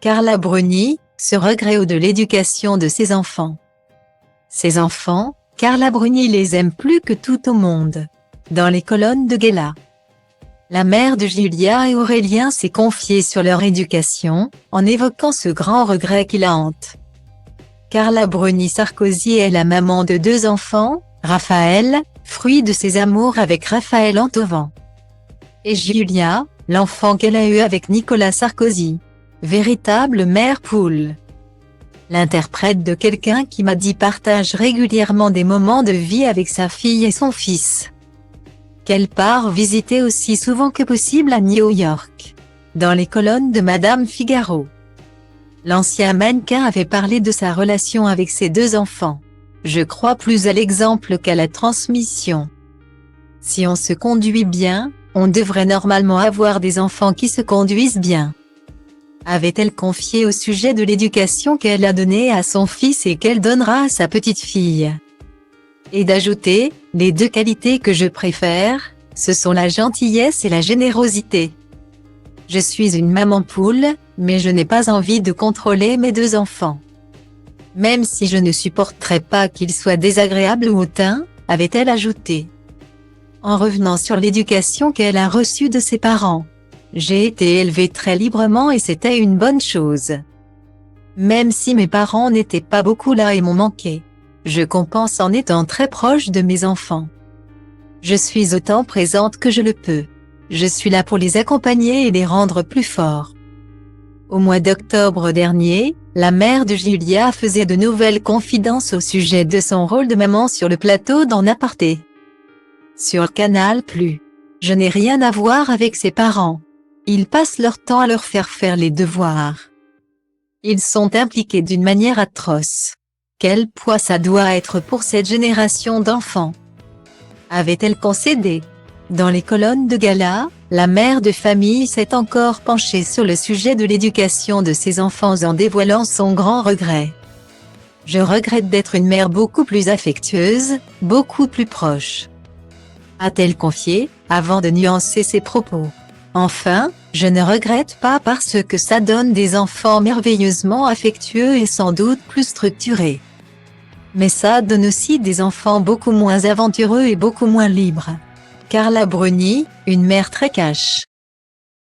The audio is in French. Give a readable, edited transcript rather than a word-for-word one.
Carla Bruni, ce regret de l'éducation de ses enfants. Ses enfants, Carla Bruni les aime plus que tout au monde. Dans les colonnes de Gala. La mère de Julia et Aurélien s'est confiée sur leur éducation, en évoquant ce grand regret qui la hante. Carla Bruni Sarkozy est la maman de 2 enfants, Raphaël, fruit de ses amours avec Raphaël Antovan. Et Julia, l'enfant qu'elle a eu avec Nicolas Sarkozy. Véritable mère poule. L'interprète de Quelqu'un qui m'a dit partage régulièrement des moments de vie avec sa fille et son fils. Qu'elle part visiter aussi souvent que possible à New York. Dans les colonnes de Madame Figaro. L'ancien mannequin avait parlé de sa relation avec ses 2 enfants. Je crois plus à l'exemple qu'à la transmission. Si on se conduit bien, on devrait normalement avoir des enfants qui se conduisent bien. Avait-elle confié au sujet de l'éducation qu'elle a donnée à son fils et qu'elle donnera à sa petite fille. Et d'ajouter, les 2 qualités que je préfère, ce sont la gentillesse et la générosité. Je suis une maman poule, mais je n'ai pas envie de contrôler mes 2 enfants. Même si je ne supporterais pas qu'ils soient désagréables ou hautains, avait-elle ajouté. En revenant sur l'éducation qu'elle a reçue de ses parents. J'ai été élevée très librement et c'était une bonne chose. Même si mes parents n'étaient pas beaucoup là et m'ont manqué. Je compense en étant très proche de mes enfants. Je suis autant présente que je le peux. Je suis là pour les accompagner et les rendre plus forts. Au mois d'octobre dernier, la mère de Julia faisait de nouvelles confidences au sujet de son rôle de maman sur le plateau d'En Aparté. Sur Canal+. Je n'ai rien à voir avec ses parents. Ils passent leur temps à leur faire les devoirs. Ils sont impliqués d'une manière atroce. Quel poids ça doit être pour cette génération d'enfants? Avait-elle concédé? Dans les colonnes de Gala, la mère de famille s'est encore penchée sur le sujet de l'éducation de ses enfants en dévoilant son grand regret. Je regrette d'être une mère beaucoup plus affectueuse, beaucoup plus proche. A-t-elle confié, avant de nuancer ses propos. Enfin, je ne regrette pas parce que ça donne des enfants merveilleusement affectueux et sans doute plus structurés. Mais ça donne aussi des enfants beaucoup moins aventureux et beaucoup moins libres. Carla Bruni, une mère très cash.